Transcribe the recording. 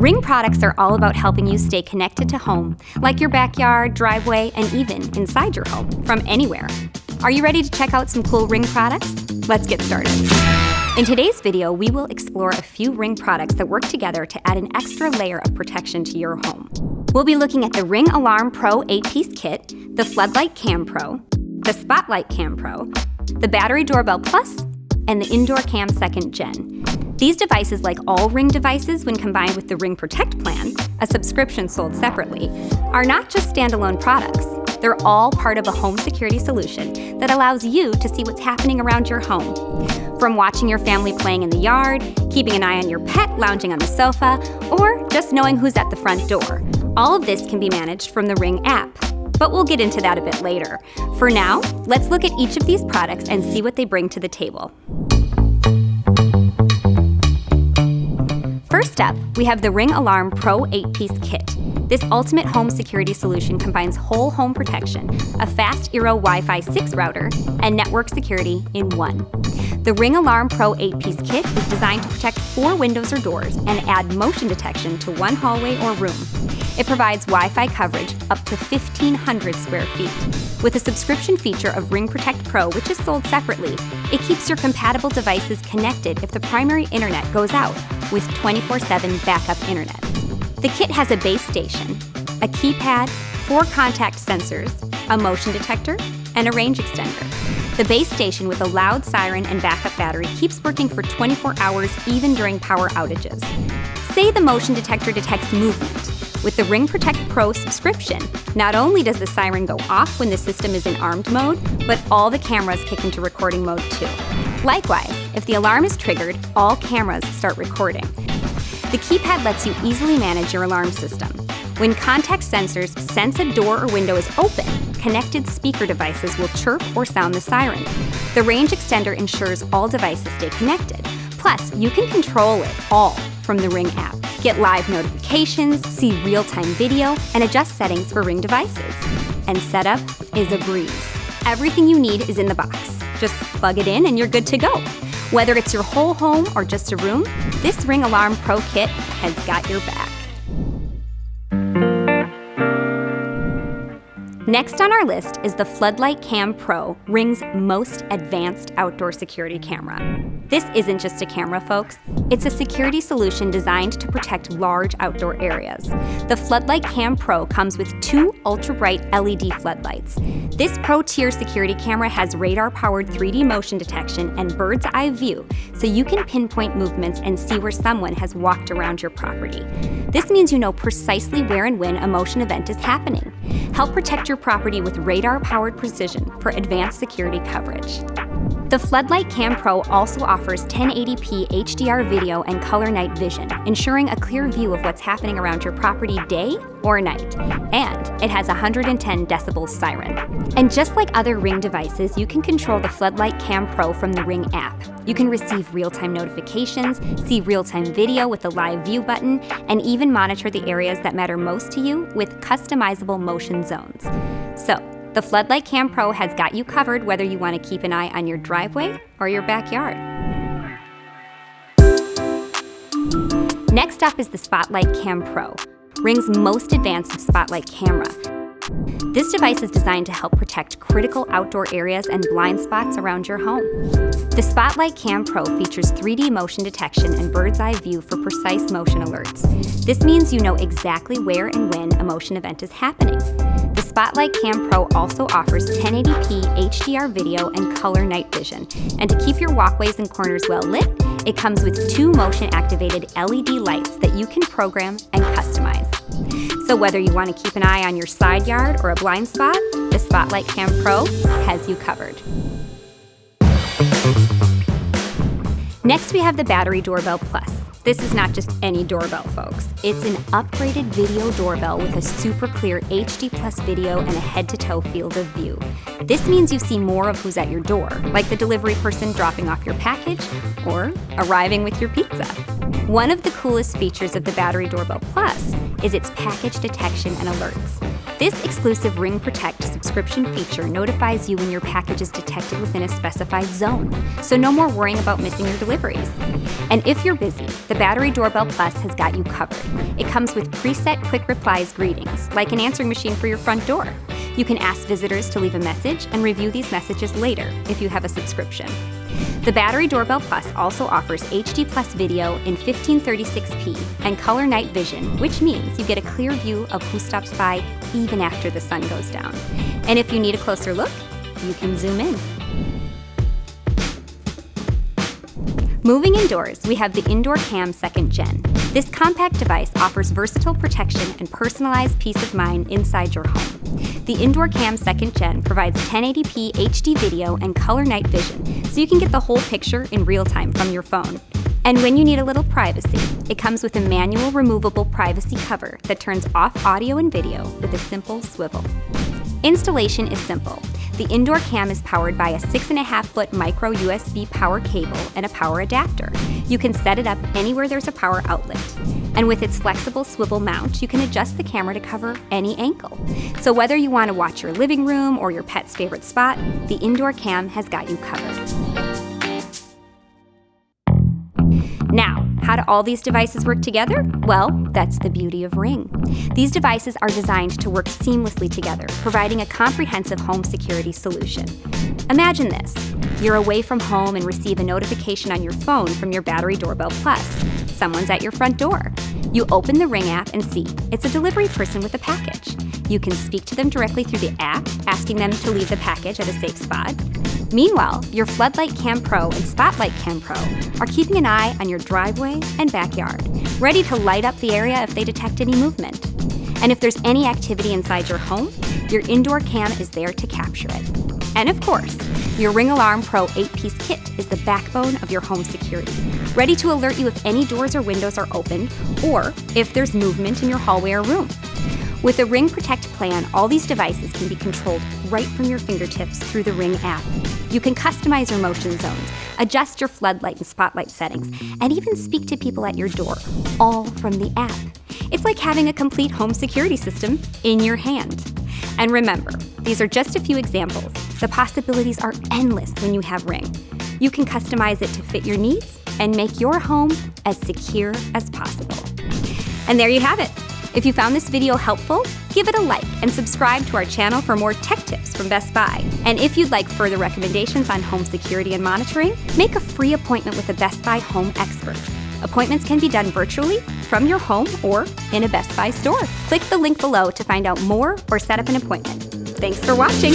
Ring products are all about helping you stay connected to home, like your backyard, driveway, and even inside your home, from anywhere. Are you ready to check out some cool Ring products? Let's get started. In today's video, we will explore a few Ring products that work together to add an extra layer of protection to your home. We'll be looking at the Ring Alarm Pro 8-piece kit, the Floodlight Cam Pro, the Spotlight Cam Pro, the Battery Doorbell Plus, and the Indoor Cam 2nd Gen. These devices, like all Ring devices when combined with the Ring Protect plan, a subscription sold separately, are not just standalone products. They're all part of a home security solution that allows you to see what's happening around your home. From watching your family playing in the yard, keeping an eye on your pet lounging on the sofa, or just knowing who's at the front door, all of this can be managed from the Ring app. But we'll get into that a bit later. For now, let's look at each of these products and see what they bring to the table. First up, we have the Ring Alarm Pro 8-piece kit. This ultimate home security solution combines whole home protection, a fast Eero Wi-Fi 6 router, and network security in one. The Ring Alarm Pro 8-piece kit is designed to protect 4 windows or doors and add motion detection to one hallway or room. It provides Wi-Fi coverage up to 1,500 square feet. With a subscription feature of Ring Protect Pro, which is sold separately, it keeps your compatible devices connected if the primary internet goes out, with 24/7 backup internet. The kit has a base station, a keypad, 4 contact sensors, a motion detector, and a range extender. The base station with a loud siren and backup battery keeps working for 24 hours even during power outages. Say the motion detector detects movement. With the Ring Protect Pro subscription, not only does the siren go off when the system is in armed mode, but all the cameras kick into recording mode too. Likewise, if the alarm is triggered, all cameras start recording. The keypad lets you easily manage your alarm system. When contact sensors sense a door or window is open, connected speaker devices will chirp or sound the siren. The range extender ensures all devices stay connected. Plus, you can control it all from the Ring app. Get live notifications, see real-time video, and adjust settings for Ring devices. And setup is a breeze. Everything you need is in the box. Just plug it in and you're good to go. Whether it's your whole home or just a room, this Ring Alarm Pro kit has got your back. Next on our list is the Floodlight Cam Pro, Ring's most advanced outdoor security camera. This isn't just a camera, folks. It's a security solution designed to protect large outdoor areas. The Floodlight Cam Pro comes with 2 ultra-bright LED floodlights. This pro-tier security camera has radar-powered 3D motion detection and bird's eye view, so you can pinpoint movements and see where someone has walked around your property. This means you know precisely where and when a motion event is happening. Help protect your property with radar-powered precision for advanced security coverage. The Floodlight Cam Pro also offers 1080p HDR video and color night vision, ensuring a clear view of what's happening around your property day or night. And it has a 110 decibel siren. And just like other Ring devices, you can control the Floodlight Cam Pro from the Ring app. You can receive real-time notifications, see real-time video with the live view button, and even monitor the areas that matter most to you with customizable motion zones. So, the Floodlight Cam Pro has got you covered whether you want to keep an eye on your driveway or your backyard. Next up is the Spotlight Cam Pro, Ring's most advanced spotlight camera. This device is designed to help protect critical outdoor areas and blind spots around your home. The Spotlight Cam Pro features 3D motion detection and bird's eye view for precise motion alerts. This means you know exactly where and when a motion event is happening. The Spotlight Cam Pro also offers 1080p HDR video and color night vision. And to keep your walkways and corners well lit, it comes with 2 motion-activated LED lights that you can program and customize. So whether you want to keep an eye on your side yard or a blind spot, the Spotlight Cam Pro has you covered. Next, we have the Battery Doorbell Plus. This is not just any doorbell, folks. It's an upgraded video doorbell with a super clear HD plus video and a head-to-toe field of view. This means you see more of who's at your door, like the delivery person dropping off your package or arriving with your pizza. One of the coolest features of the Battery Doorbell Plus is its package detection and alerts. This exclusive Ring Protect subscription feature notifies you when your package is detected within a specified zone, so no more worrying about missing your deliveries. And if you're busy, the Battery Doorbell Plus has got you covered. It comes with preset quick replies greetings, like an answering machine for your front door. You can ask visitors to leave a message and review these messages later if you have a subscription. The Battery Doorbell Plus also offers HD Plus video in 1536p and color night vision, which means you get a clear view of who stops by even after the sun goes down. And if you need a closer look, you can zoom in. Moving indoors, we have the Indoor Cam 2nd Gen. This compact device offers versatile protection and personalized peace of mind inside your home. The Indoor Cam 2nd Gen provides 1080p HD video and color night vision, so you can get the whole picture in real time from your phone. And when you need a little privacy, it comes with a manual removable privacy cover that turns off audio and video with a simple swivel. Installation is simple. The Indoor Cam is powered by a 6.5-foot micro USB power cable and a power adapter. You can set it up anywhere there's a power outlet. And with its flexible swivel mount, you can adjust the camera to cover any angle. So whether you want to watch your living room or your pet's favorite spot, the Indoor Cam has got you covered. Now, how do all these devices work together? Well, that's the beauty of Ring. These devices are designed to work seamlessly together, providing a comprehensive home security solution. Imagine this. You're away from home and receive a notification on your phone from your Battery Doorbell Plus. Someone's at your front door. You open the Ring app and see it's a delivery person with a package. You can speak to them directly through the app, asking them to leave the package at a safe spot. Meanwhile, your Floodlight Cam Pro and Spotlight Cam Pro are keeping an eye on your driveway and backyard, ready to light up the area if they detect any movement. And if there's any activity inside your home, your Indoor Cam is there to capture it. And of course, your Ring Alarm Pro 8-piece kit is the backbone of your home security, ready to alert you if any doors or windows are open or if there's movement in your hallway or room. With the Ring Protect plan, all these devices can be controlled right from your fingertips through the Ring app. You can customize your motion zones, adjust your floodlight and spotlight settings, and even speak to people at your door, all from the app. It's like having a complete home security system in your hand. And remember, these are just a few examples. The possibilities are endless when you have Ring. You can customize it to fit your needs and make your home as secure as possible. And there you have it. If you found this video helpful, give it a like and subscribe to our channel for more tech tips from Best Buy. And if you'd like further recommendations on home security and monitoring, make a free appointment with a Best Buy home expert. Appointments can be done virtually, from your home, or in a Best Buy store. Click the link below to find out more or set up an appointment. Thanks for watching.